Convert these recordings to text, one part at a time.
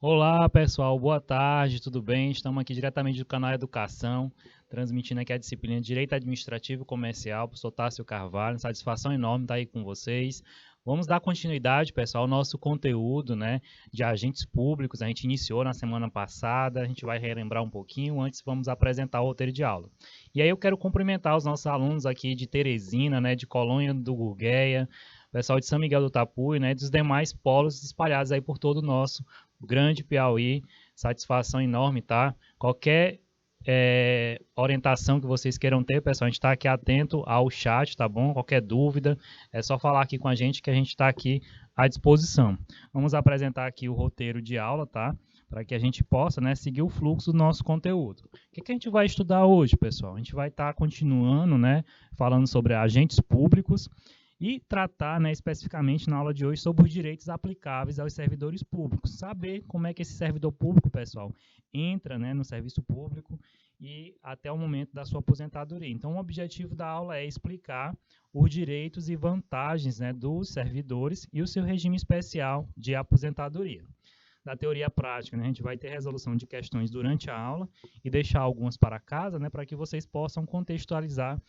Olá pessoal, boa tarde, tudo bem? Estamos aqui diretamente do canal Educação, transmitindo aqui a disciplina de Direito Administrativo e Comercial, professor Tássio Carvalho, satisfação enorme estar aí com vocês. Vamos dar continuidade, pessoal, ao nosso conteúdo, né, de agentes públicos. A gente iniciou na semana passada, a gente vai relembrar um pouquinho, antes vamos apresentar o roteiro de aula. E aí eu quero cumprimentar os nossos alunos aqui de Teresina, né, de Colônia do Gurgueia, pessoal de São Miguel do Tapuí, né, dos demais polos espalhados aí por todo o nosso grande Piauí, satisfação enorme, tá? Qualquer orientação que vocês queiram ter, pessoal, a gente está aqui atento ao chat, tá bom? Qualquer dúvida, é só falar aqui com a gente que a gente está aqui à disposição. Vamos apresentar aqui o roteiro de aula, tá? Para que a gente possa, né, seguir o fluxo do nosso conteúdo. O que a gente vai estudar hoje, pessoal? A gente vai estar continuando, né, falando sobre agentes públicos, e tratar, né, especificamente na aula de hoje sobre os direitos aplicáveis aos servidores públicos. Saber como é que esse servidor público, pessoal, entra, né, no serviço público e até o momento da sua aposentadoria. Então, o objetivo da aula é explicar os direitos e vantagens, né, dos servidores e o seu regime especial de aposentadoria. Na teoria prática, né, a gente vai ter resolução de questões durante a aula e deixar algumas para casa, né, para que vocês possam contextualizar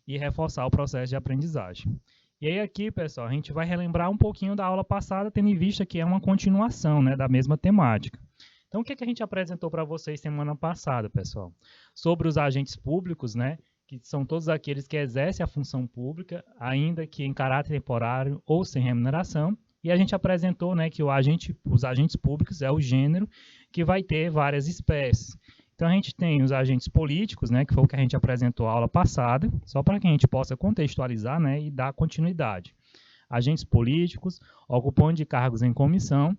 e reforçar o processo de aprendizagem. E aí aqui, pessoal, a gente vai relembrar um pouquinho da aula passada, tendo em vista que é uma continuação, né, da mesma temática. Então, o que a gente apresentou para vocês semana passada, pessoal? Sobre os agentes públicos, né, que são todos aqueles que exercem a função pública, ainda que em caráter temporário ou sem remuneração. E a gente apresentou, né, que os agentes públicos é o gênero que vai ter várias espécies. Então, a gente tem os agentes políticos, né, que foi o que a gente apresentou na aula passada, só para que a gente possa contextualizar, né, e dar continuidade. Agentes políticos, ocupantes de cargos em comissão,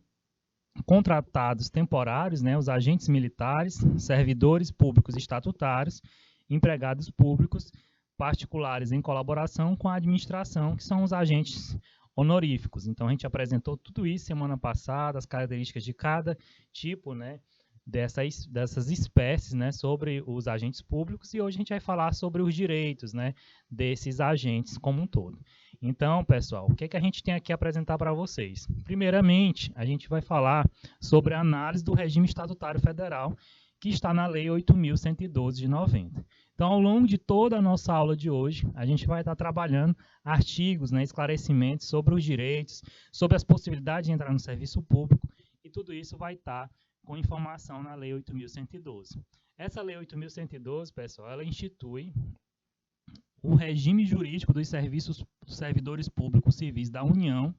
contratados temporários, né, os agentes militares, servidores públicos estatutários, empregados públicos, particulares em colaboração com a administração, que são os agentes honoríficos. Então, a gente apresentou tudo isso semana passada, as características de cada tipo, né, dessas espécies, né, sobre os agentes públicos, e hoje a gente vai falar sobre os direitos, né, desses agentes como um todo. Então, pessoal, o que a gente tem aqui a apresentar para vocês? Primeiramente, a gente vai falar sobre a análise do regime estatutário federal, que está na Lei 8.112 de 90. Então, ao longo de toda a nossa aula de hoje, a gente vai estar trabalhando artigos, né, esclarecimentos sobre os direitos, sobre as possibilidades de entrar no serviço público, e tudo isso vai estar com informação na Lei 8.112. Essa Lei 8.112, pessoal, ela institui o regime jurídico dos servidores públicos civis da União,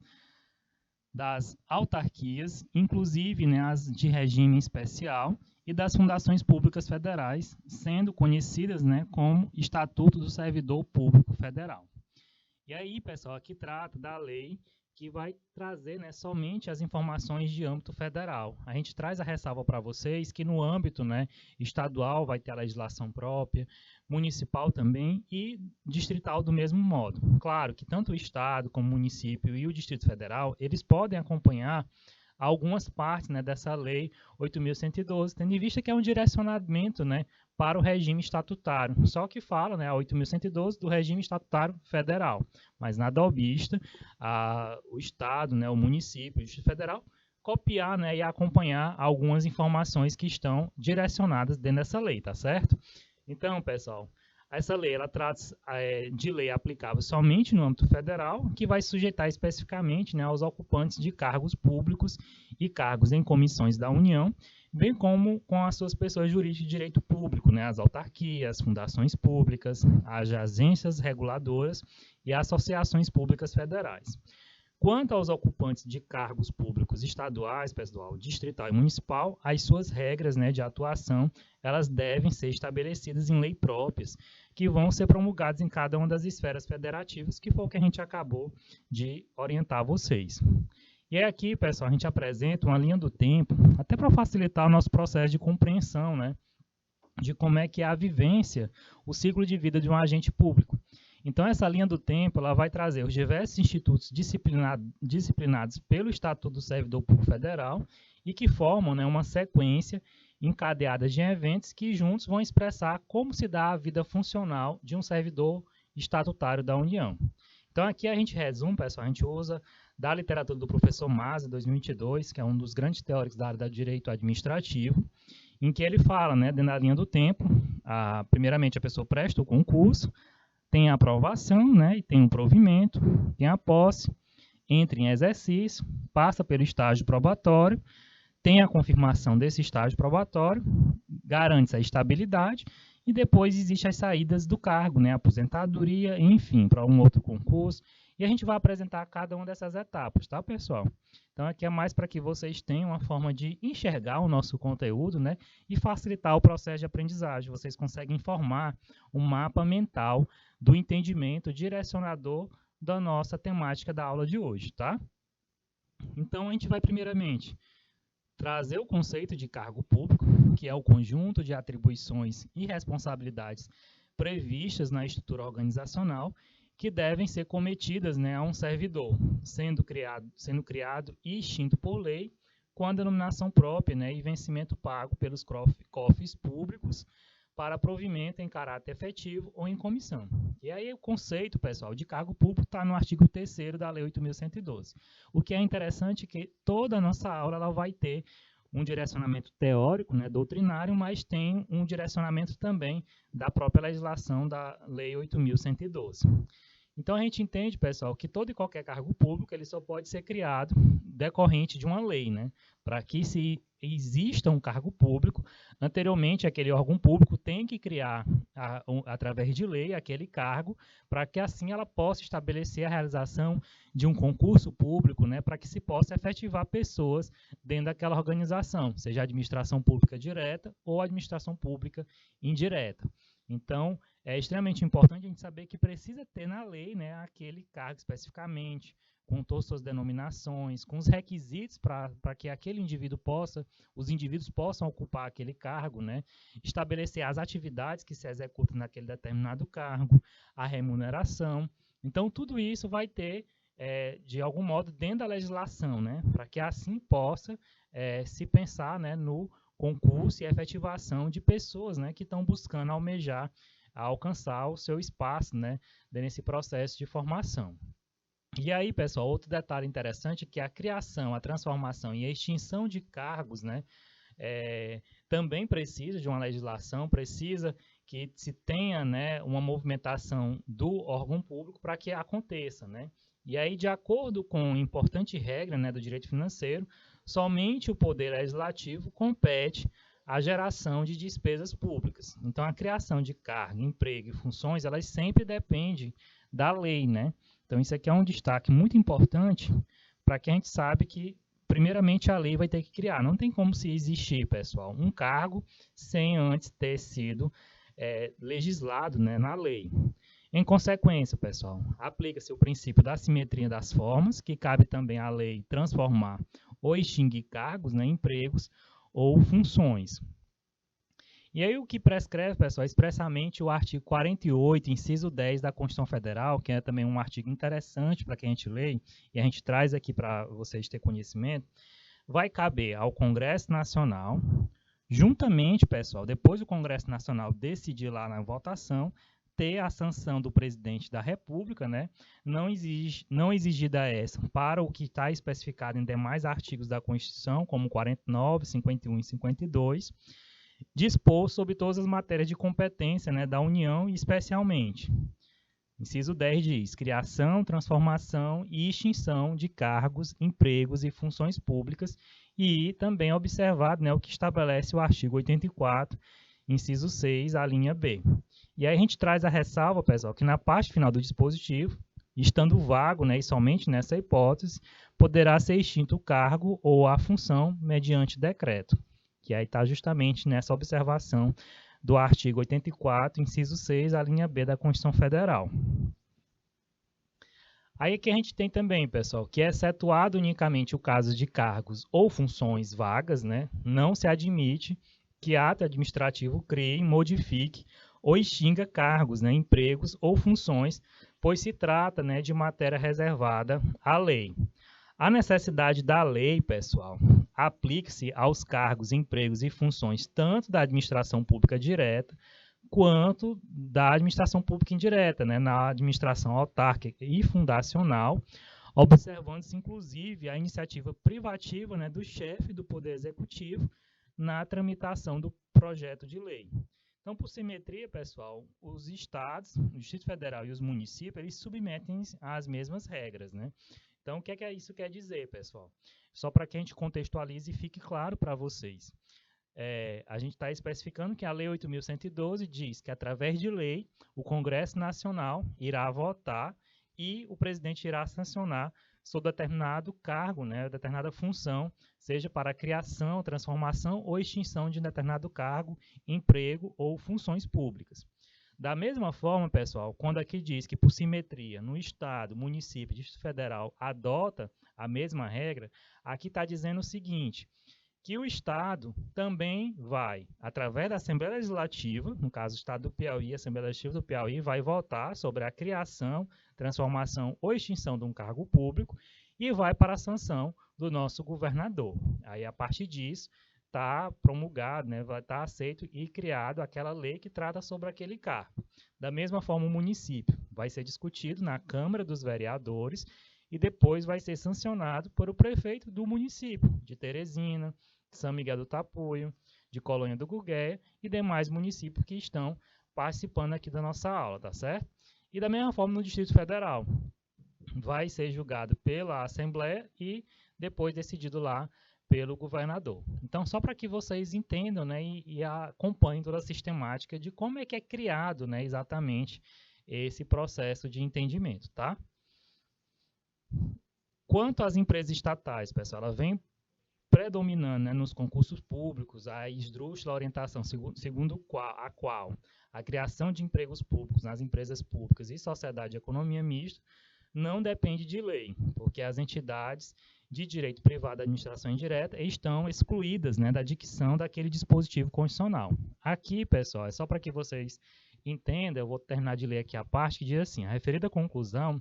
das autarquias, inclusive, né, as de regime especial, e das fundações públicas federais, sendo conhecidas, né, como Estatuto do Servidor Público Federal. E aí, pessoal, aqui trata da lei que vai trazer, né, somente as informações de âmbito federal. A gente traz a ressalva para vocês que no âmbito, né, estadual vai ter a legislação própria, municipal também e distrital do mesmo modo. Claro que tanto o estado como o município e o Distrito Federal, eles podem acompanhar algumas partes, né, dessa lei 8.112, tendo em vista que é um direcionamento, né, para o regime estatutário. Só que fala, né, a 8.112 do regime estatutário federal, mas nada obsta o estado, né, o município, o Distrito Federal copiar, né, e acompanhar algumas informações que estão direcionadas dentro dessa lei, tá certo? Então, pessoal, essa lei ela trata de lei aplicável somente no âmbito federal, que vai sujeitar especificamente, né, aos ocupantes de cargos públicos e cargos em comissões da União, bem como com as suas pessoas jurídicas de direito público, né, as autarquias, fundações públicas, as agências reguladoras e associações públicas federais. Quanto aos ocupantes de cargos públicos estaduais, pessoal, distrital e municipal, as suas regras, né, de atuação, elas devem ser estabelecidas em lei próprias, que vão ser promulgadas em cada uma das esferas federativas, que foi o que a gente acabou de orientar vocês. E aí aqui, pessoal, a gente apresenta uma linha do tempo, até para facilitar o nosso processo de compreensão, né, de como é que é a vivência, o ciclo de vida de um agente público. Então, essa linha do tempo ela vai trazer os diversos institutos disciplinados pelo Estatuto do Servidor Público Federal e que formam, né, uma sequência encadeada de eventos que juntos vão expressar como se dá a vida funcional de um servidor estatutário da União. Então, aqui a gente resume, pessoal, a gente usa da literatura do professor Mazza, 2022, que é um dos grandes teóricos da área do direito administrativo, em que ele fala, né, dentro da linha do tempo, primeiramente a pessoa presta o concurso, tem a aprovação, né, e tem o provimento, tem a posse, entra em exercício, passa pelo estágio probatório, tem a confirmação desse estágio probatório, garante a estabilidade e depois existem as saídas do cargo, né, aposentadoria, enfim, para um outro concurso. E a gente vai apresentar cada uma dessas etapas, tá, pessoal? Então, aqui é mais para que vocês tenham uma forma de enxergar o nosso conteúdo, né, e facilitar o processo de aprendizagem. Vocês conseguem formar um mapa mental do entendimento direcionador da nossa temática da aula de hoje, tá? Então, a gente vai primeiramente trazer o conceito de cargo público, que é o conjunto de atribuições e responsabilidades previstas na estrutura organizacional que devem ser cometidas, né, a um servidor, sendo criado e extinto por lei, com a denominação própria, né, e vencimento pago pelos cofres públicos para provimento em caráter efetivo ou em comissão. E aí o conceito, pessoal, de cargo público está no artigo 3º da Lei 8.112. O que é interessante é que toda a nossa aula ela vai ter um direcionamento teórico, né, doutrinário, mas tem um direcionamento também da própria legislação da Lei 8.112. Então, a gente entende, pessoal, que todo e qualquer cargo público ele só pode ser criado decorrente de uma lei, né? Para que se exista um cargo público, anteriormente aquele órgão público tem que criar, através de lei, aquele cargo, para que assim ela possa estabelecer a realização de um concurso público, né? Para que se possa efetivar pessoas dentro daquela organização, seja administração pública direta ou administração pública indireta. Então, é extremamente importante a gente saber que precisa ter na lei, né, aquele cargo especificamente, com todas as suas denominações, com os requisitos para que aquele indivíduo os indivíduos possam ocupar aquele cargo, né, estabelecer as atividades que se executam naquele determinado cargo, a remuneração. Então, tudo isso vai ter, de algum modo, dentro da legislação, né, para que assim possa se pensar, né, no concurso e efetivação de pessoas, né, que estão buscando almejar alcançar o seu espaço, né, nesse processo de formação. E aí, pessoal, outro detalhe interessante é que a criação, a transformação e a extinção de cargos, né, também precisa de uma legislação, precisa que se tenha, né, uma movimentação do órgão público para que aconteça, né? E aí, de acordo com a importante regra, né, do direito financeiro, somente o poder legislativo compete a geração de despesas públicas. Então, a criação de cargo, emprego e funções, elas sempre dependem da lei, né? Então, isso aqui é um destaque muito importante para que a gente sabe que, primeiramente, a lei vai ter que criar. Não tem como se existir, pessoal, um cargo sem antes ter sido legislado, né, na lei. Em consequência, pessoal, aplica-se o princípio da simetria das formas, que cabe também à lei transformar ou extinguir cargos, né, empregos, ou funções. E aí o que prescreve, pessoal, expressamente o artigo 48, inciso 10 da Constituição Federal, que é também um artigo interessante para que a gente leia, e a gente traz aqui para vocês ter conhecimento, vai caber ao Congresso Nacional, juntamente, pessoal, depois do Congresso Nacional decidir lá na votação, ter a sanção do presidente da República, né? Não exigida essa para o que está especificado em demais artigos da Constituição, como 49, 51 e 52, dispor sobre todas as matérias de competência, né, da União, e especialmente, inciso 10 diz, criação, transformação e extinção de cargos, empregos e funções públicas, e também observado, né, o que estabelece o artigo 84, inciso 6, a linha B. E aí a gente traz a ressalva, pessoal, que na parte final do dispositivo, estando vago, né, e somente nessa hipótese, poderá ser extinto o cargo ou a função mediante decreto, que aí está justamente nessa observação do artigo 84, inciso 6, a linha B da Constituição Federal. Aí que a gente tem também, pessoal, que excetuado unicamente o caso de cargos ou funções vagas, né, não se admite que ato administrativo crie, modifique ou extinga cargos, né, empregos ou funções, pois se trata, né, de matéria reservada à lei. A necessidade da lei, pessoal, aplica-se aos cargos, empregos e funções tanto da administração pública direta quanto da administração pública indireta, né, na administração autárquica e fundacional, observando-se, inclusive, a iniciativa privativa, né, do chefe do Poder Executivo na tramitação do projeto de lei. Então, por simetria, pessoal, os estados, o Distrito Federal e os municípios, eles submetem às mesmas regras, né? Então, o que é isso quer dizer, pessoal? Só para que a gente contextualize e fique claro para vocês. A gente está especificando que a Lei 8.112 diz que, através de lei, o Congresso Nacional irá votar e o presidente irá sancionar sob determinado cargo, né, determinada função, seja para a criação, transformação ou extinção de determinado cargo, emprego ou funções públicas. Da mesma forma, pessoal, quando aqui diz que por simetria no Estado, município, Distrito Federal adota a mesma regra, aqui está dizendo o seguinte, que o Estado também vai, através da Assembleia Legislativa, no caso do Estado do Piauí, a Assembleia Legislativa do Piauí vai votar sobre a criação, transformação ou extinção de um cargo público e vai para a sanção do nosso governador. Aí, a partir disso, está promulgado, né, vai estar aceito e criado aquela lei que trata sobre aquele cargo. Da mesma forma, o município vai ser discutido na Câmara dos Vereadores e depois vai ser sancionado por o prefeito do município, de Teresina, de São Miguel do Tapuio, de Colônia do Gurgueia e demais municípios que estão participando aqui da nossa aula, tá certo? E da mesma forma no Distrito Federal, vai ser julgado pela Assembleia e depois decidido lá pelo governador. Então, só para que vocês entendam, né, e acompanhem toda a sistemática de como é que é criado, né, exatamente esse processo de entendimento, tá? Quanto às empresas estatais, pessoal, ela vem predominando, né, nos concursos públicos a esdrúxula orientação segundo a qual a criação de empregos públicos nas empresas públicas e sociedade de economia mista não depende de lei, porque as entidades de direito privado da administração indireta estão excluídas, né, da dicção daquele dispositivo constitucional. Aqui, pessoal, é só para que vocês entendam, eu vou terminar de ler aqui a parte que diz assim, a referida conclusão,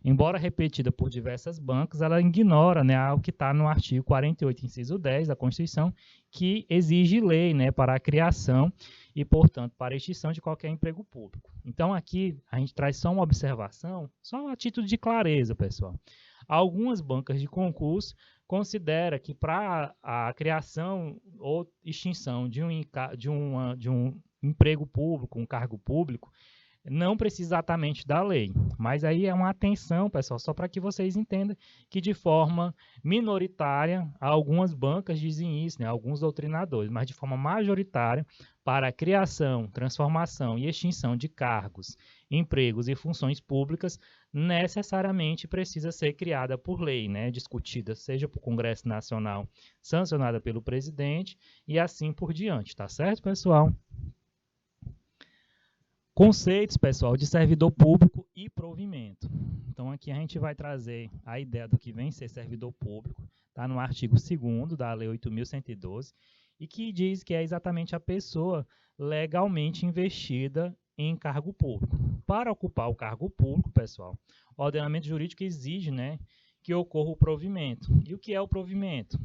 embora repetida por diversas bancas, ela ignora, né, o que está no artigo 48, inciso 10 da Constituição, que exige lei, né, para a criação e, portanto, para a extinção de qualquer emprego público. Então, aqui a gente traz só uma observação, só a título de clareza, pessoal. Algumas bancas de concurso consideram que para a criação ou extinção de um emprego público, um cargo público, não precisa exatamente da lei, mas aí é uma atenção, pessoal, só para que vocês entendam que de forma minoritária, algumas bancas dizem isso, né, alguns doutrinadores, mas de forma majoritária, para a criação, transformação e extinção de cargos, empregos e funções públicas, necessariamente precisa ser criada por lei, né, discutida seja por Congresso Nacional, sancionada pelo presidente e assim por diante, tá certo, pessoal? Conceitos, pessoal, de servidor público e provimento. Então, aqui a gente vai trazer a ideia do que vem ser servidor público, está no artigo 2º da Lei 8.112, e que diz que é exatamente a pessoa legalmente investida em cargo público. Para ocupar o cargo público, pessoal, o ordenamento jurídico exige, né, que ocorra o provimento. E o que é o provimento?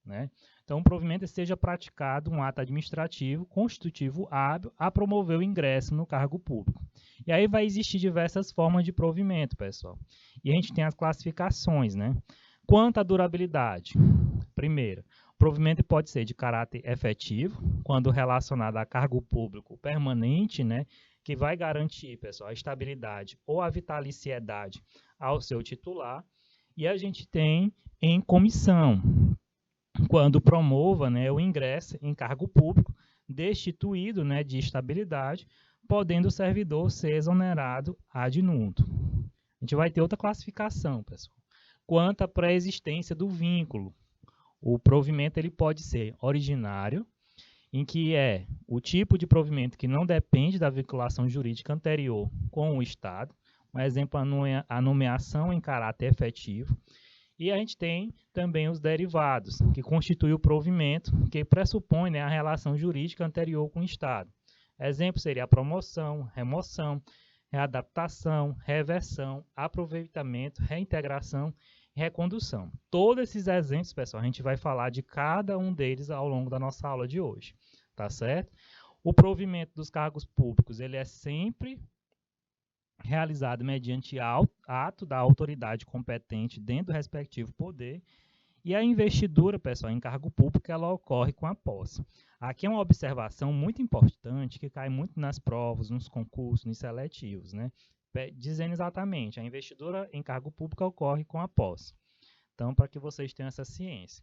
Né? Então, o provimento seja praticado um ato administrativo constitutivo hábil a promover o ingresso no cargo público. E aí vai existir diversas formas de provimento, pessoal. E a gente tem as classificações, né? Quanto à durabilidade, primeiro, o provimento pode ser de caráter efetivo, quando relacionado a cargo público permanente, né? Que vai garantir, pessoal, a estabilidade ou a vitaliciedade ao seu titular. E a gente tem em comissão, quando promova, né, o ingresso em cargo público destituído, né, de estabilidade, podendo o servidor ser exonerado ad nutum. A gente vai ter outra classificação, pessoal. Quanto à pré-existência do vínculo, o provimento ele pode ser originário, em que é o tipo de provimento que não depende da vinculação jurídica anterior com o Estado, um exemplo, a nomeação em caráter efetivo. E a gente tem também os derivados, que constituem o provimento, que pressupõe, né, a relação jurídica anterior com o Estado. Exemplo seria a promoção, remoção, readaptação, reversão, aproveitamento, reintegração e recondução. Todos esses exemplos, pessoal, a gente vai falar de cada um deles ao longo da nossa aula de hoje, tá certo? O provimento dos cargos públicos, ele é sempre realizado mediante ato da autoridade competente dentro do respectivo poder. E a investidura, pessoal, em cargo público, ela ocorre com a posse. Aqui é uma observação muito importante que cai muito nas provas, nos concursos, nos seletivos, né? Dizendo exatamente, a investidura em cargo público ocorre com a posse. Então, para que vocês tenham essa ciência.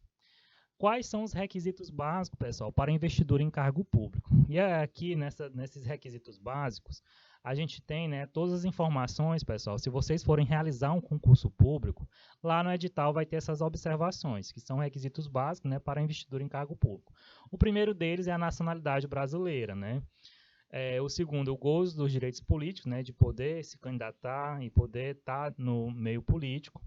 Quais são os requisitos básicos, pessoal, para investidura em cargo público? E aqui, nesses requisitos básicos, a gente tem, né, todas as informações, pessoal. Se vocês forem realizar um concurso público, lá no edital vai ter essas observações, que são requisitos básicos, né, para investidura em cargo público. O primeiro deles é a nacionalidade brasileira, né? O segundo, o gozo dos direitos políticos, né, de poder se candidatar e poder estar no meio político.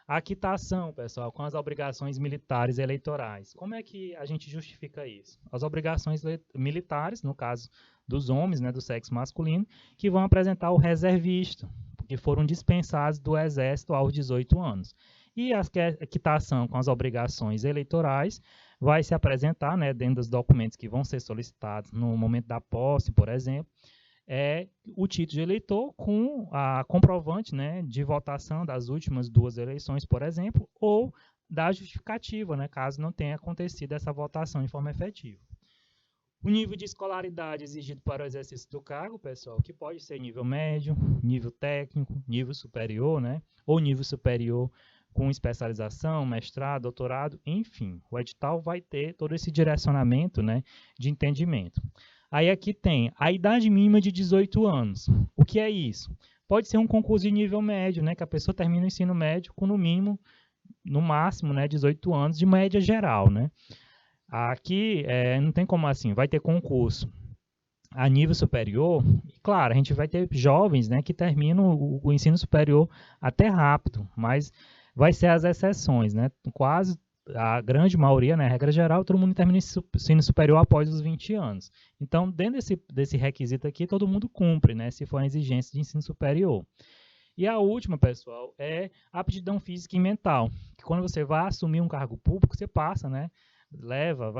A quitação, pessoal, com as obrigações militares e eleitorais. Como é que a gente justifica isso? As obrigações militares, no caso dos homens, né, do sexo masculino, que vão apresentar o reservista, que foram dispensados do Exército aos 18 anos. E a quitação com as obrigações eleitorais vai se apresentar, né, dentro dos documentos que vão ser solicitados no momento da posse, por exemplo, o título de eleitor com a comprovante, né, de votação das últimas 2 eleições, por exemplo, ou da justificativa, né, caso não tenha acontecido essa votação de forma efetiva. O nível de escolaridade exigido para o exercício do cargo, pessoal, que pode ser nível médio, nível técnico, nível superior, né, ou nível superior com especialização, mestrado, doutorado, enfim. O edital vai ter todo esse direcionamento, né, de entendimento. Aí aqui tem a idade mínima de 18 anos. O que é isso? Pode ser um concurso de nível médio, né, que a pessoa termina o ensino médio com no mínimo, no máximo, né, 18 anos de média geral, né. Aqui não tem como assim, vai ter concurso a nível superior, e claro, a gente vai ter jovens, né, que terminam o ensino superior até rápido, mas vai ser as exceções, né, quase a grande maioria, né, a regra geral, todo mundo termina o ensino superior após os 20 anos. Então, dentro desse requisito aqui, todo mundo cumpre, né, se for a exigência de ensino superior. E a última, pessoal, é aptidão física e mental, que quando você vai assumir um cargo público, você passa, né,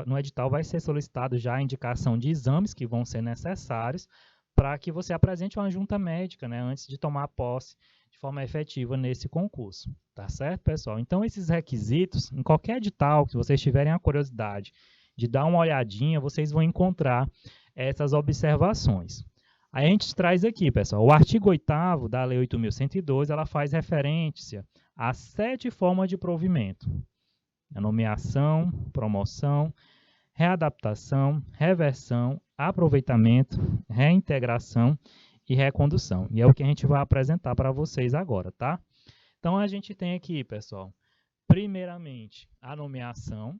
no edital vai ser solicitado já a indicação de exames que vão ser necessários para que você apresente uma junta médica, né, antes de tomar posse de forma efetiva nesse concurso. Tá certo, pessoal? Então, esses requisitos, em qualquer edital que vocês tiverem a curiosidade de dar uma olhadinha, vocês vão encontrar essas observações. Aí a gente traz aqui, pessoal, o artigo 8º da Lei 8.102, ela faz referência a 7 formas de provimento. A nomeação, promoção, readaptação, reversão, aproveitamento, reintegração e recondução. E é o que a gente vai apresentar para vocês agora, tá? Então, a gente tem aqui, pessoal, primeiramente, a nomeação.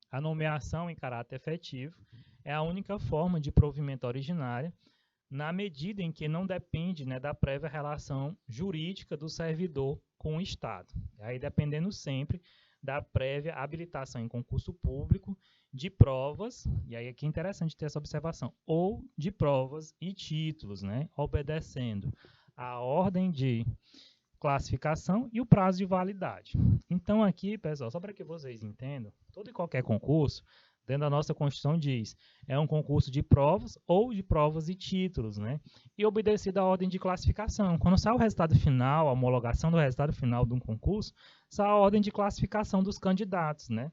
A nomeação em caráter efetivo é a única forma de provimento originária, na medida em que não depende, né, da prévia relação jurídica do servidor com o Estado. Aí, dependendo sempre da prévia habilitação em concurso público de provas, e aí aqui é interessante ter essa observação, ou de provas e títulos, né, obedecendo a ordem de classificação e o prazo de validade. Então aqui, pessoal, só para que vocês entendam, todo e qualquer concurso, dentro da nossa Constituição diz, é um concurso de provas ou de provas e títulos, né? E obedecido à ordem de classificação. Quando sai o resultado final, a homologação do resultado final de um concurso, sai a ordem de classificação dos candidatos, né?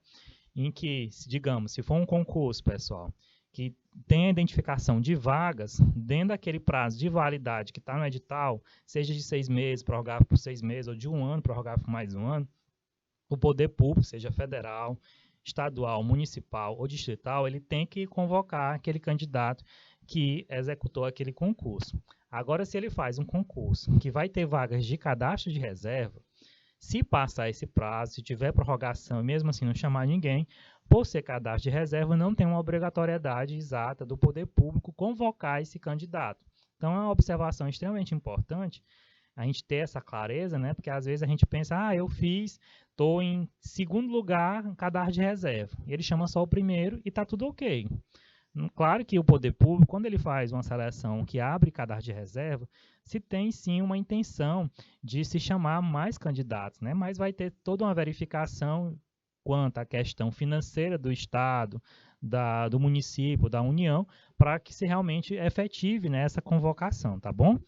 Em que, digamos, se for um concurso, pessoal, que tem a identificação de vagas, dentro daquele prazo de validade que está no edital, seja de 6 meses, prorrogável por 6 meses, ou de 1 ano, prorrogável por mais 1 ano, o poder público, seja federal, estadual, municipal ou distrital, ele tem que convocar aquele candidato que executou aquele concurso. Agora, se ele faz um concurso que vai ter vagas de cadastro de reserva, se passar esse prazo, se tiver prorrogação e mesmo assim não chamar ninguém, por ser cadastro de reserva, não tem uma obrigatoriedade exata do poder público convocar esse candidato. Então, é uma observação extremamente importante a gente ter essa clareza, né? Porque às vezes a gente pensa, eu fiz, estou em segundo lugar em cadastro de reserva. E ele chama só o primeiro e está tudo ok. Claro que o poder público, quando ele faz uma seleção que abre cadastro de reserva, se tem sim uma intenção de se chamar mais candidatos, né? Mas vai ter toda uma verificação quanto à questão financeira do Estado, do município, da União, para que se realmente efetive, né, essa convocação, tá bom?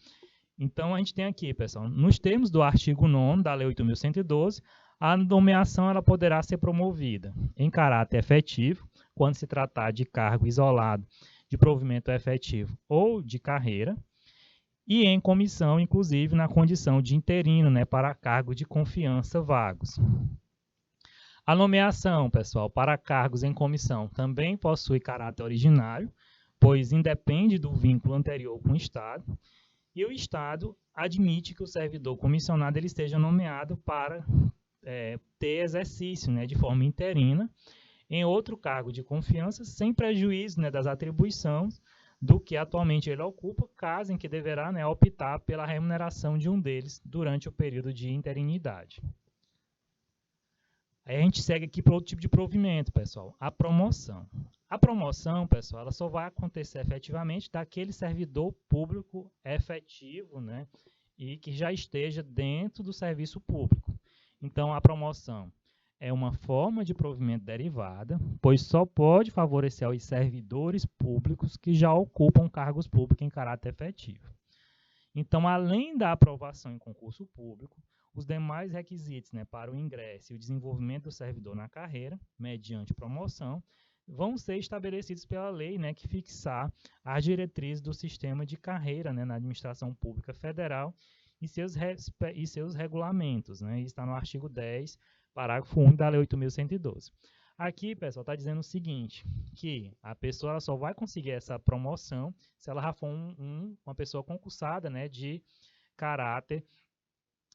Então, a gente tem aqui, pessoal, nos termos do artigo 9º da Lei 8.112, a nomeação ela poderá ser promovida em caráter efetivo, quando se tratar de cargo isolado de provimento efetivo ou de carreira, e em comissão, inclusive, na condição de interino, né, para cargo de confiança vagos. A nomeação, pessoal, para cargos em comissão também possui caráter originário, pois independe do vínculo anterior com o Estado, e o Estado admite que o servidor comissionado ele esteja nomeado para ter exercício, né, de forma interina em outro cargo de confiança, sem prejuízo, né, das atribuições do que atualmente ele ocupa, caso em que deverá, né, optar pela remuneração de um deles durante o período de interinidade. Aí a gente segue aqui para outro tipo de provimento, pessoal, a promoção. A promoção, pessoal, ela só vai acontecer efetivamente daquele servidor público efetivo, né, e que já esteja dentro do serviço público. Então, a promoção é uma forma de provimento derivada, pois só pode favorecer os servidores públicos que já ocupam cargos públicos em caráter efetivo. Então, além da aprovação em concurso público, os demais requisitos, né, para o ingresso e o desenvolvimento do servidor na carreira, mediante promoção, vão ser estabelecidos pela lei, né, que fixar as diretrizes do sistema de carreira, né, na administração pública federal e seus regulamentos, né, está no artigo 10, parágrafo 1 da Lei 8.112. Aqui, pessoal, está dizendo o seguinte, que a pessoa ela só vai conseguir essa promoção se ela já for uma pessoa concursada, né, de caráter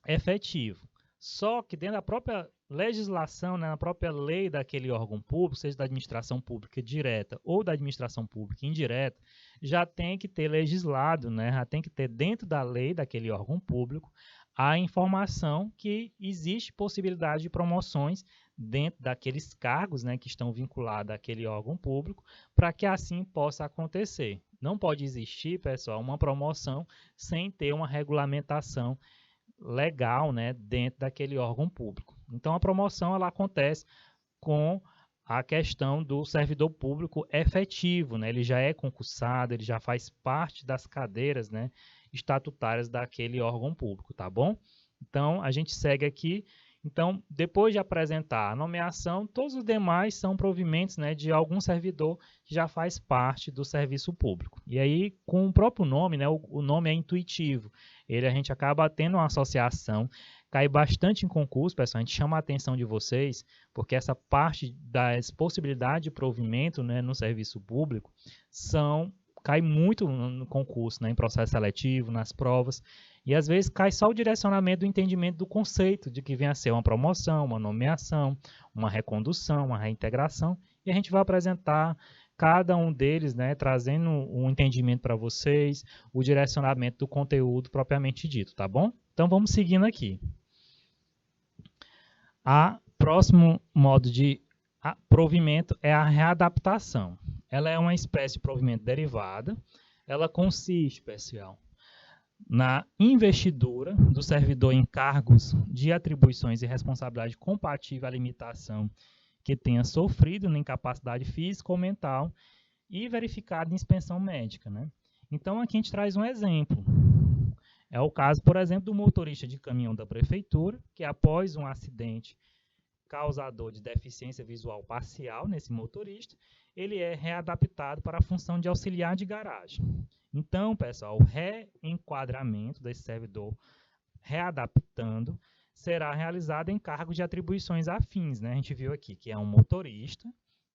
efetivo. Só que dentro da própria legislação, né, na própria lei daquele órgão público, seja da administração pública direta ou da administração pública indireta, já tem que ter legislado, né, já tem que ter dentro da lei daquele órgão público a informação que existe possibilidade de promoções dentro daqueles cargos, né, que estão vinculados àquele órgão público, para que assim possa acontecer. Não pode existir, pessoal, uma promoção sem ter uma regulamentação legal, né, dentro daquele órgão público. Então, a promoção ela acontece com a questão do servidor público efetivo, né? Ele já é concursado, ele já faz parte das cadeiras, né, estatutárias daquele órgão público, tá bom? Então, a gente segue aqui. Então, depois de apresentar a nomeação, todos os demais são provimentos, né, de algum servidor que já faz parte do serviço público. E aí, com o próprio nome, né, o nome é intuitivo. A gente acaba tendo uma associação, cai bastante em concurso, pessoal, a gente chama a atenção de vocês, porque essa parte das possibilidades de provimento, né, no serviço público cai muito no concurso, né, em processo seletivo, nas provas, e às vezes cai só o direcionamento do entendimento do conceito de que vem a ser uma promoção, uma nomeação, uma recondução, uma reintegração, e a gente vai apresentar cada um deles, né, trazendo um entendimento para vocês, o direcionamento do conteúdo propriamente dito, tá bom? Então vamos seguindo aqui. O próximo modo de provimento é a readaptação. Ela é uma espécie de provimento derivada. Ela consiste, pessoal, na investidura do servidor em cargos de atribuições e responsabilidade compatível à limitação que tenha sofrido na incapacidade física ou mental e verificado em inspeção médica, né? Então, aqui a gente traz um exemplo. É o caso, por exemplo, do motorista de caminhão da prefeitura, que após um acidente causador de deficiência visual parcial nesse motorista, ele é readaptado para a função de auxiliar de garagem. Então, pessoal, o reenquadramento desse servidor readaptando será realizado em cargos de atribuições afins, né? A gente viu aqui que é um motorista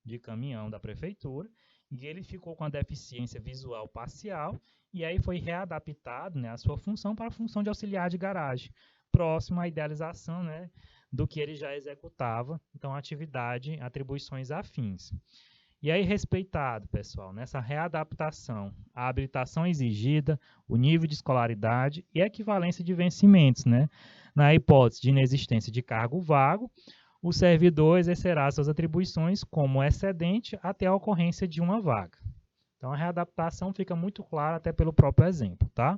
de caminhão da prefeitura e ele ficou com a deficiência visual parcial e aí foi readaptado, né, a sua função para a função de auxiliar de garagem, próximo à idealização, né, do que ele já executava, então atividade, atribuições afins. E aí, respeitado, pessoal, nessa readaptação, a habilitação exigida, o nível de escolaridade e a equivalência de vencimentos, né? Na hipótese de inexistência de cargo vago, o servidor exercerá suas atribuições como excedente até a ocorrência de uma vaga. Então, a readaptação fica muito clara até pelo próprio exemplo, tá?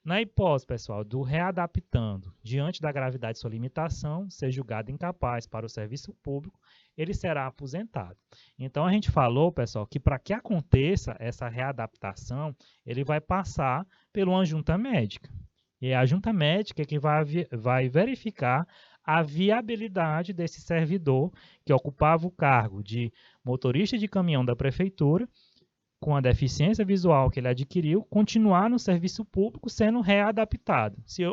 Na hipótese, pessoal, do readaptando diante da gravidade de sua limitação, ser julgado incapaz para o serviço público, ele será aposentado. Então, a gente falou, pessoal, que para que aconteça essa readaptação, ele vai passar por uma junta médica. E é a junta médica que vai verificar a viabilidade desse servidor que ocupava o cargo de motorista de caminhão da prefeitura, com a deficiência visual que ele adquiriu, continuar no serviço público sendo readaptado. Se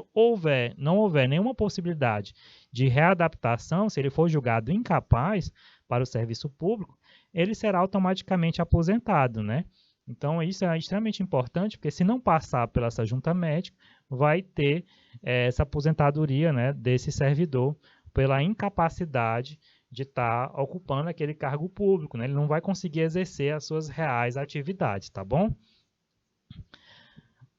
não houver nenhuma possibilidade de readaptação, se ele for julgado incapaz para o serviço público, ele será automaticamente aposentado, né? Então, isso é extremamente importante, porque se não passar pela essa junta médica, vai ter essa aposentadoria, né, desse servidor pela incapacidade de estar ocupando aquele cargo público, né? Ele não vai conseguir exercer as suas reais atividades, tá bom?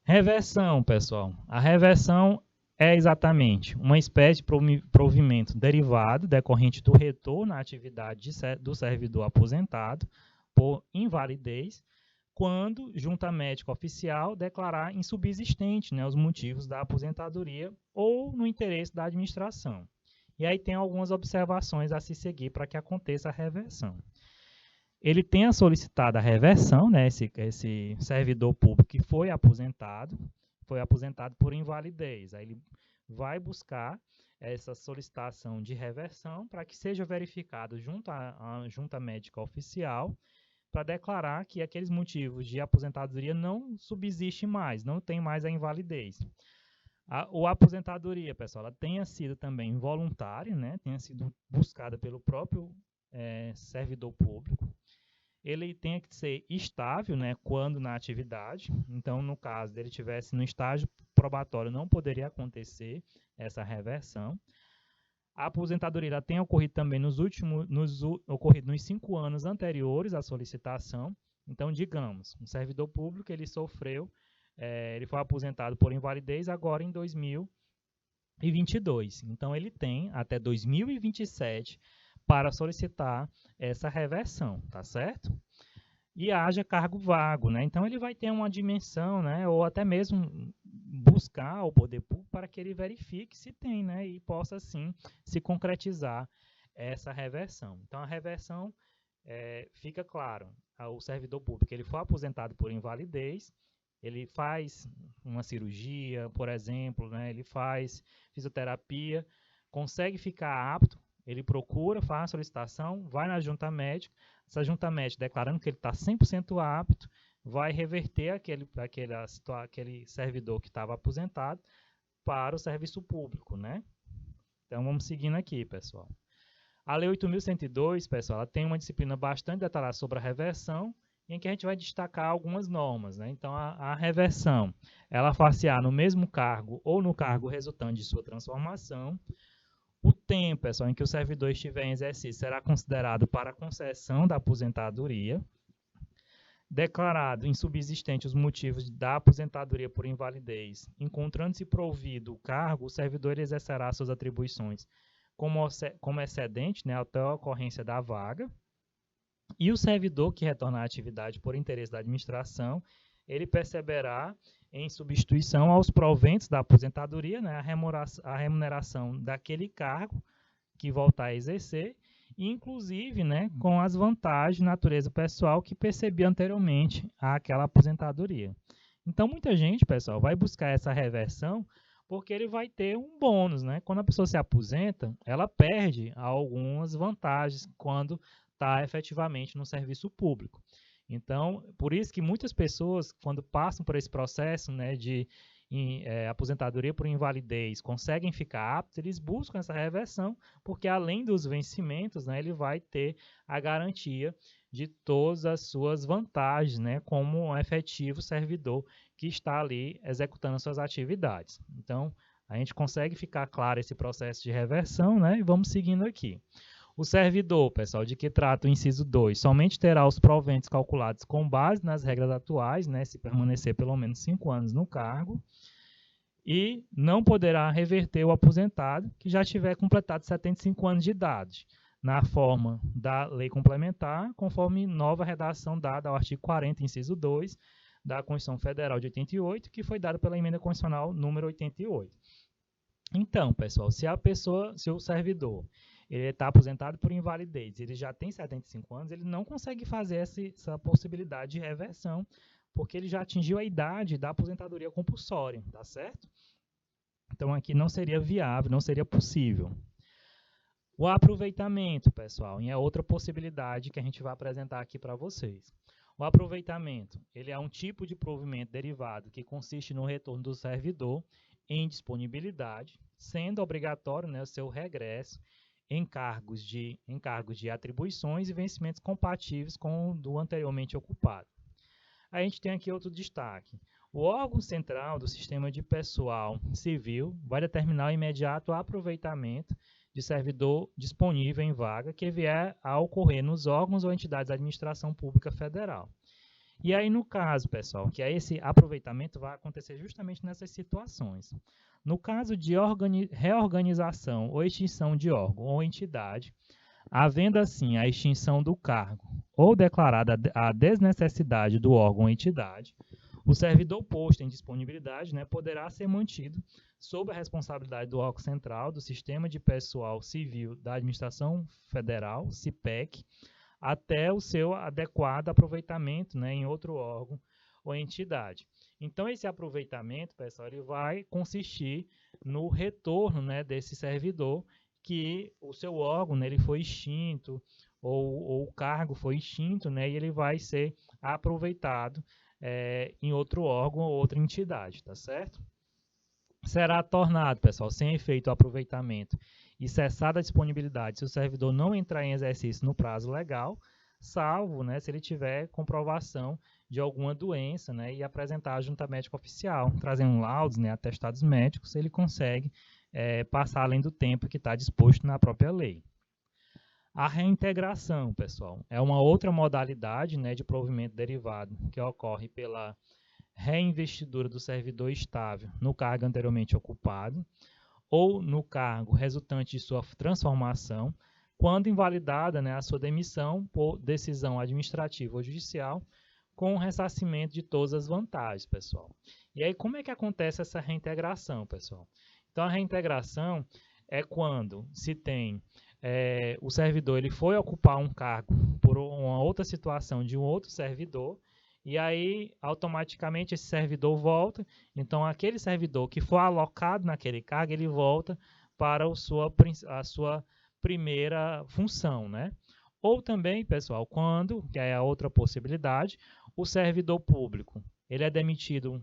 Reversão, pessoal. A reversão é exatamente uma espécie de provimento derivado decorrente do retorno à atividade do servidor aposentado por invalidez, quando junta médica oficial declarar insubsistente, né, os motivos da aposentadoria ou no interesse da administração. E aí tem algumas observações a se seguir para que aconteça a reversão. Ele tenha solicitado a reversão, né, esse servidor público que foi aposentado por invalidez. Aí ele vai buscar essa solicitação de reversão para que seja verificado junto à junta médica oficial para declarar que aqueles motivos de aposentadoria não subsistem mais, não tem mais a invalidez. A aposentadoria, pessoal, ela tenha sido também voluntária, né? Tenha sido buscada pelo próprio servidor público. Ele tenha que ser estável, né, quando na atividade. Então, no caso dele estivesse no estágio probatório, não poderia acontecer essa reversão. A aposentadoria ela tem ocorrido também nos 5 anos anteriores à solicitação. Então, digamos, um servidor público ele sofreu ele foi aposentado por invalidez agora em 2022. Então, ele tem até 2027 para solicitar essa reversão, tá certo? E haja cargo vago, né? Então, ele vai ter uma dimensão, né? Ou até mesmo buscar o poder público para que ele verifique se tem, né? E possa, sim, se concretizar essa reversão. Então, a reversão fica claro, o servidor público ele foi aposentado por invalidez, ele faz uma cirurgia, por exemplo, né? Ele faz fisioterapia, consegue ficar apto, ele procura, faz a solicitação, vai na junta médica, essa junta médica declarando que ele está 100% apto, vai reverter aquele servidor que estava aposentado para o serviço público, né? Então, vamos seguindo aqui, pessoal. A Lei 8.102, pessoal, ela tem uma disciplina bastante detalhada sobre a reversão, em que a gente vai destacar algumas normas, né? Então, a reversão, ela far-se-á no mesmo cargo ou no cargo resultante de sua transformação. O tempo, pessoal, em que o servidor estiver em exercício será considerado para a concessão da aposentadoria. Declarado insubsistente os motivos da aposentadoria por invalidez, encontrando-se provido o cargo, o servidor exercerá suas atribuições como excedente, né, até a ocorrência da vaga. E o servidor que retornar à atividade por interesse da administração, ele perceberá em substituição aos proventos da aposentadoria, né, a remuneração daquele cargo que voltar a exercer, inclusive, né, com as vantagens de natureza pessoal que percebia anteriormente àquela aposentadoria. Então, muita gente, pessoal, vai buscar essa reversão porque ele vai ter um bônus, né? Quando a pessoa se aposenta, ela perde algumas vantagens quando está efetivamente no serviço público. Então, por isso que muitas pessoas, quando passam por esse processo, né, de aposentadoria por invalidez, conseguem ficar aptos, eles buscam essa reversão, porque além dos vencimentos, né, ele vai ter a garantia de todas as suas vantagens, né, como um efetivo servidor que está ali executando as suas atividades. Então, a gente consegue ficar claro esse processo de reversão, né, e vamos seguindo aqui. O servidor, pessoal, de que trata o inciso 2, somente terá os proventos calculados com base nas regras atuais, né, se permanecer pelo menos 5 anos no cargo, e não poderá reverter o aposentado que já tiver completado 75 anos de idade, na forma da lei complementar, conforme nova redação dada ao artigo 40, inciso 2, da Constituição Federal de 88, que foi dado pela Emenda Constitucional número 88. Então, pessoal, se o servidor ele está aposentado por invalidez, ele já tem 75 anos, ele não consegue fazer essa possibilidade de reversão, porque ele já atingiu a idade da aposentadoria compulsória, tá certo? Então, aqui não seria viável, não seria possível. O aproveitamento, pessoal, é outra possibilidade que a gente vai apresentar aqui para vocês. O aproveitamento, ele é um tipo de provimento derivado que consiste no retorno do servidor em disponibilidade, sendo obrigatório, né, o seu regresso em cargos de atribuições e vencimentos compatíveis com o do anteriormente ocupado. A gente tem aqui outro destaque. O órgão central do sistema de pessoal civil vai determinar o imediato aproveitamento de servidor disponível em vaga que vier a ocorrer nos órgãos ou entidades da administração pública federal. E aí, no caso, pessoal, que esse aproveitamento vai acontecer justamente nessas situações. No caso de reorganização ou extinção de órgão ou entidade, havendo assim a extinção do cargo ou declarada a desnecessidade do órgão ou entidade, o servidor posto em disponibilidade, né, poderá ser mantido sob a responsabilidade do órgão central do Sistema de Pessoal Civil da Administração Federal, CIPEC, até o seu adequado aproveitamento, né, em outro órgão ou entidade. Então, esse aproveitamento, pessoal, ele vai consistir no retorno, né, desse servidor que o seu órgão, né, ele foi extinto ou o cargo foi extinto, né, e ele vai ser aproveitado em outro órgão ou outra entidade, tá certo? Será tornado, pessoal, sem efeito o aproveitamento e cessada a disponibilidade se o servidor não entrar em exercício no prazo legal, salvo, né, se ele tiver comprovação de alguma doença, né, e apresentar a junta médica oficial, trazendo laudos, né, atestados médicos, ele consegue passar além do tempo que está disposto na própria lei. A reintegração, pessoal, é uma outra modalidade, né, de provimento derivado que ocorre pela reinvestidura do servidor estável no cargo anteriormente ocupado ou no cargo resultante de sua transformação, quando invalidada, né, a sua demissão por decisão administrativa ou judicial, com o ressarcimento de todas as vantagens, pessoal. E aí, como é que acontece essa reintegração, pessoal? Então, a reintegração é quando se tem o servidor ele foi ocupar um cargo por uma outra situação de um outro servidor, e aí automaticamente esse servidor volta, então aquele servidor que for alocado naquele cargo, ele volta para a sua primeira função, né? Ou também, pessoal, quando, que é a outra possibilidade, o servidor público, ele é demitido,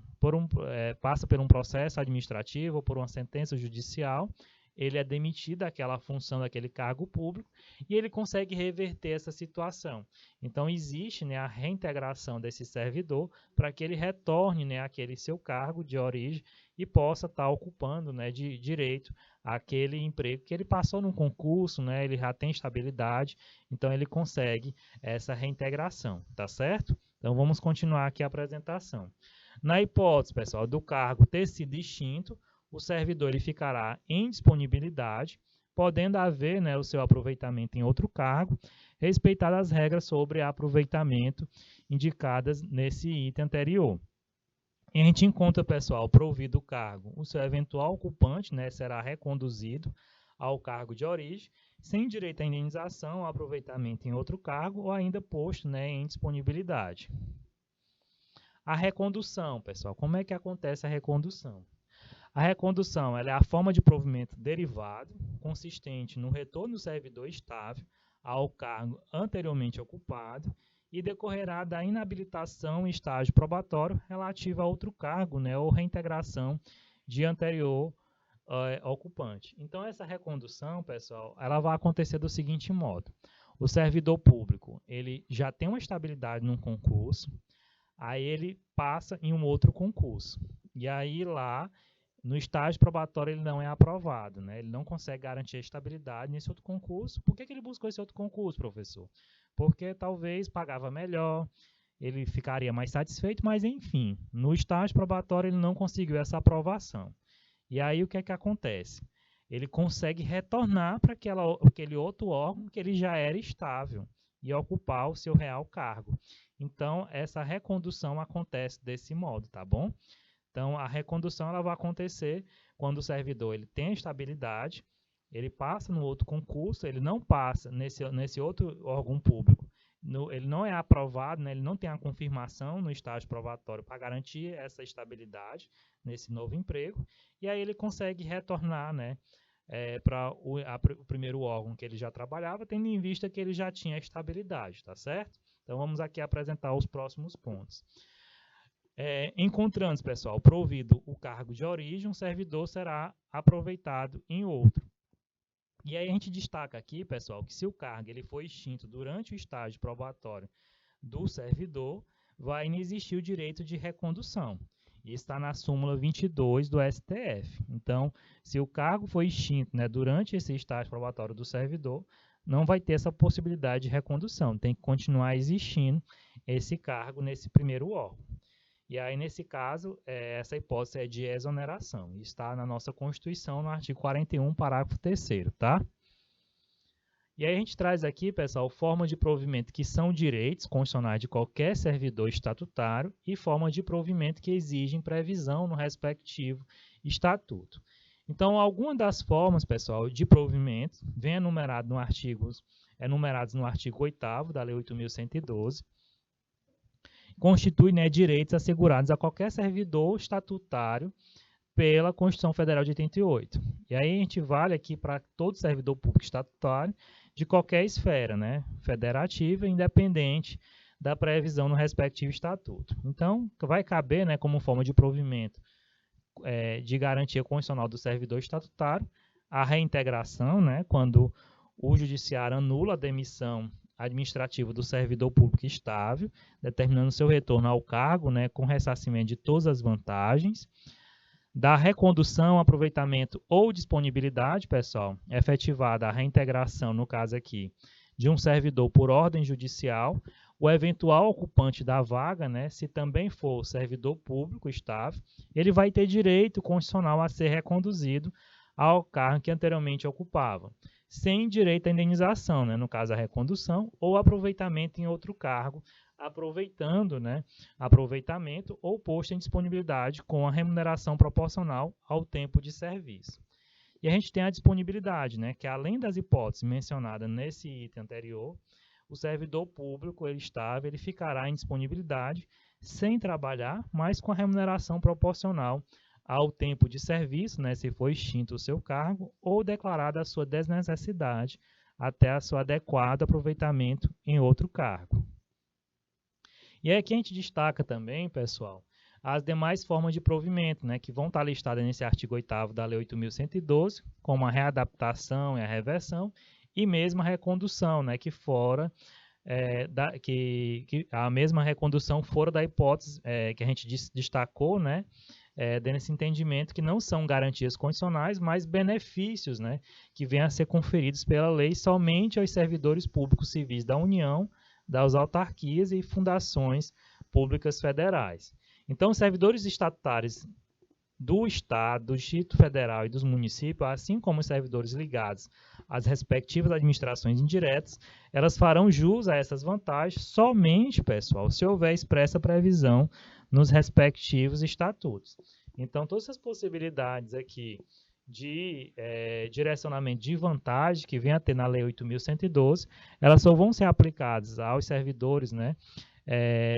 passa por um processo administrativo ou por uma sentença judicial, ele é demitido daquela função, daquele cargo público, e ele consegue reverter essa situação. Então, existe, né, a reintegração desse servidor para que ele retorne, né, àquele seu cargo de origem e possa estar ocupando, né, de direito aquele emprego que ele passou num concurso, né, ele já tem estabilidade, então ele consegue essa reintegração, tá certo? Então, vamos continuar aqui a apresentação. Na hipótese, pessoal, do cargo ter sido extinto, o servidor ele ficará em disponibilidade, podendo haver, né, o seu aproveitamento em outro cargo, respeitadas as regras sobre aproveitamento indicadas nesse item anterior. E a gente encontra, pessoal, provido o cargo, o seu eventual ocupante, né, será reconduzido ao cargo de origem, sem direito à indenização ou aproveitamento em outro cargo, ou ainda posto, né, em disponibilidade. A recondução, pessoal, como é que acontece a recondução? A recondução ela é a forma de provimento derivado, consistente no retorno do servidor estável ao cargo anteriormente ocupado e decorrerá da inabilitação em estágio probatório relativo a outro cargo, né, ou reintegração de anterior ocupante. Então, essa recondução, pessoal, ela vai acontecer do seguinte modo. O servidor público ele já tem uma estabilidade num concurso, aí ele passa em um outro concurso. E aí lá no estágio probatório ele não é aprovado, né? Ele não consegue garantir a estabilidade nesse outro concurso. Por que ele buscou esse outro concurso, professor? Porque talvez pagava melhor, ele ficaria mais satisfeito, mas enfim, no estágio probatório ele não conseguiu essa aprovação. E aí o que é que acontece? Ele consegue retornar para aquele outro órgão que ele já era estável. e ocupar o seu real cargo. Então, essa recondução acontece desse modo, tá bom? Então, a recondução ela vai acontecer quando o servidor ele tem a estabilidade, ele passa no outro concurso, ele não passa nesse outro órgão público, ele não é aprovado, né, ele não tem a confirmação no estágio probatório para garantir essa estabilidade nesse novo emprego, e aí ele consegue retornar, né, para o primeiro órgão que ele já trabalhava, tendo em vista que ele já tinha estabilidade, tá certo? Então, vamos aqui apresentar os próximos pontos. Encontrando, pessoal, provido o cargo de origem, um servidor será aproveitado em outro. E aí a gente destaca aqui, pessoal, que se o cargo ele foi extinto durante o estágio probatório do servidor, vai inexistir o direito de recondução. Isso está na súmula 22 do STF. Então, se o cargo foi extinto, né, durante esse estágio probatório do servidor, não vai ter essa possibilidade de recondução. Tem que continuar existindo esse cargo nesse primeiro órgão. E aí, nesse caso, essa hipótese é de exoneração. Está na nossa Constituição, no artigo 41, parágrafo 3º, tá? E aí a gente traz aqui, pessoal, formas de provimento que são direitos constitucionais de qualquer servidor estatutário e formas de provimento que exigem previsão no respectivo estatuto. Então, algumas das formas, pessoal, de provimento vem enumeradas no artigo 8º da Lei 8.112, constitui, né, direitos assegurados a qualquer servidor estatutário pela Constituição Federal de 88. E aí a gente vale aqui para todo servidor público estatutário de qualquer esfera, né, federativa, independente da previsão no respectivo estatuto. Então, vai caber, né, como forma de provimento de garantia constitucional do servidor estatutário a reintegração, né, quando o judiciário anula a demissão administrativa do servidor público estável, determinando seu retorno ao cargo, né, com ressarcimento de todas as vantagens, da recondução, aproveitamento ou disponibilidade, pessoal, efetivada a reintegração, no caso aqui, de um servidor por ordem judicial, o eventual ocupante da vaga, né, se também for servidor público estável, ele vai ter direito constitucional a ser reconduzido ao cargo que anteriormente ocupava, sem direito à indenização, né, no caso a recondução, ou aproveitamento em outro cargo, aproveitando, né, aproveitamento ou posto em disponibilidade com a remuneração proporcional ao tempo de serviço. E a gente tem a disponibilidade, né, que além das hipóteses mencionadas nesse item anterior, o servidor público estável ele ficará em disponibilidade sem trabalhar, mas com a remuneração proporcional ao tempo de serviço, né, se for extinto o seu cargo, ou declarada a sua desnecessidade até a seu adequado aproveitamento em outro cargo. E aí aqui a gente destaca também, pessoal, as demais formas de provimento, né, que vão estar listadas nesse artigo 8º da Lei 8.112, como a readaptação e a reversão, e mesmo a recondução, né, que a mesma recondução fora da hipótese que a gente destacou, né, dando esse entendimento que não são garantias condicionais, mas benefícios, né, que vêm a ser conferidos pela lei somente aos servidores públicos civis da União, das autarquias e fundações públicas federais. Então, os servidores estatutários do Estado, do Distrito Federal e dos municípios, assim como os servidores ligados às respectivas administrações indiretas, elas farão jus a essas vantagens somente, pessoal, se houver expressa previsão nos respectivos estatutos. Então, todas essas possibilidades aqui de direcionamento de vantagem que vem a ter na Lei 8.112, elas só vão ser aplicadas aos servidores, né,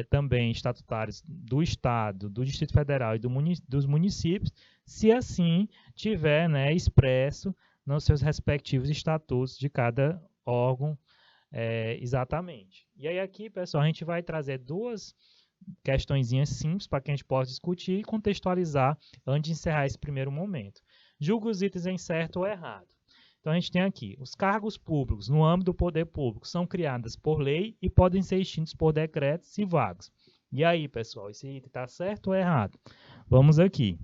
também estatutários do Estado, do Distrito Federal e dos municípios, se assim tiver, né, expresso nos seus respectivos estatutos de cada órgão exatamente. E aí aqui, pessoal, a gente vai trazer duas questõezinhas simples para que a gente possa discutir e contextualizar antes de encerrar esse primeiro momento. Julga os itens em certo ou errado. Então, a gente tem aqui, os cargos públicos no âmbito do poder público são criados por lei e podem ser extintos por decretos e vagos. E aí, pessoal, esse item está certo ou errado? Vamos aqui.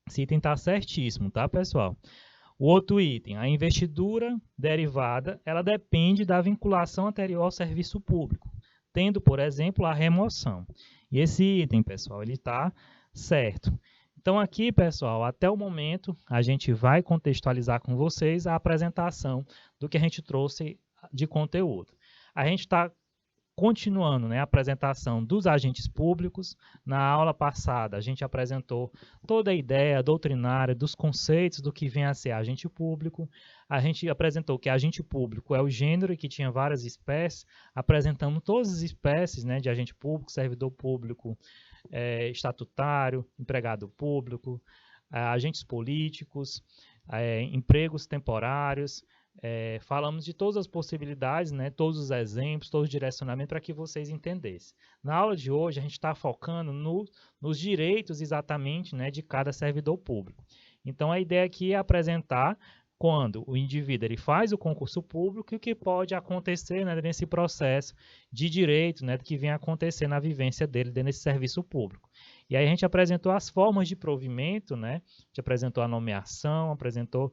Esse item está certíssimo, tá, pessoal? O outro item, a investidura derivada, ela depende da vinculação anterior ao serviço público, tendo, por exemplo, a remoção. E esse item, pessoal, ele está certo. Então, aqui, pessoal, até o momento, a gente vai contextualizar com vocês a apresentação do que a gente trouxe de conteúdo. A gente está continuando, né, a apresentação dos agentes públicos. Na aula passada, a gente apresentou toda a ideia doutrinária dos conceitos do que vem a ser agente público. A gente apresentou que agente público é o gênero e que tinha várias espécies. Apresentamos todas as espécies, né, de agente público, servidor público, estatutário, empregado público, agentes políticos, empregos temporários. Falamos de todas as possibilidades, né, todos os exemplos, todos os direcionamentos para que vocês entendessem. Na aula de hoje, a gente está focando nos direitos exatamente, né, de cada servidor público. Então, a ideia aqui é apresentar quando o indivíduo ele faz o concurso público e o que pode acontecer, né, nesse processo de direito, né, que vem acontecer na vivência dele dentro desse serviço público. E aí a gente apresentou as formas de provimento, né, a gente apresentou a nomeação, apresentou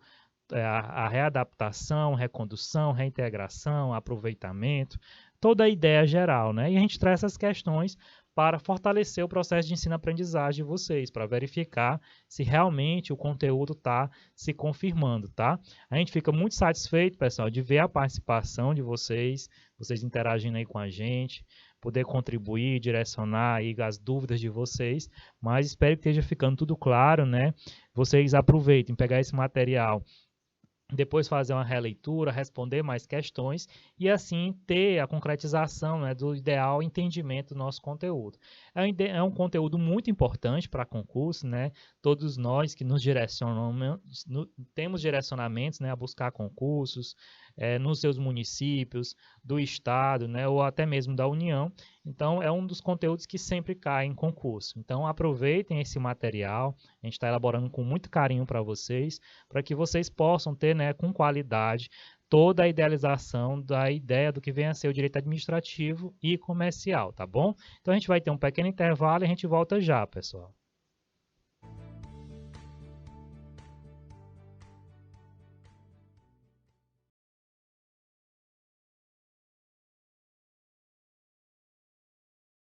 a readaptação, recondução, reintegração, aproveitamento, toda a ideia geral, né? E a gente traz essas questões para fortalecer o processo de ensino-aprendizagem de vocês, para verificar se realmente o conteúdo está se confirmando, tá? A gente fica muito satisfeito, pessoal, de ver a participação de vocês, vocês interagindo aí com a gente, poder contribuir, direcionar aí as dúvidas de vocês, mas espero que esteja ficando tudo claro, né? Vocês aproveitem, pegar esse material, depois fazer uma releitura, responder mais questões e assim ter a concretização, né, do ideal entendimento do nosso conteúdo. É um conteúdo muito importante para concurso, né? Todos nós que nos direcionamos, temos direcionamentos, né, a buscar concursos nos seus municípios, do estado, né, ou até mesmo da União. Então, é um dos conteúdos que sempre cai em concurso. Então, aproveitem esse material, a gente está elaborando com muito carinho para que vocês possam ter, né, com qualidade, toda a idealização da ideia do que vem a ser o direito administrativo e comercial, tá bom? Então, a gente vai ter um pequeno intervalo e a gente volta já, pessoal.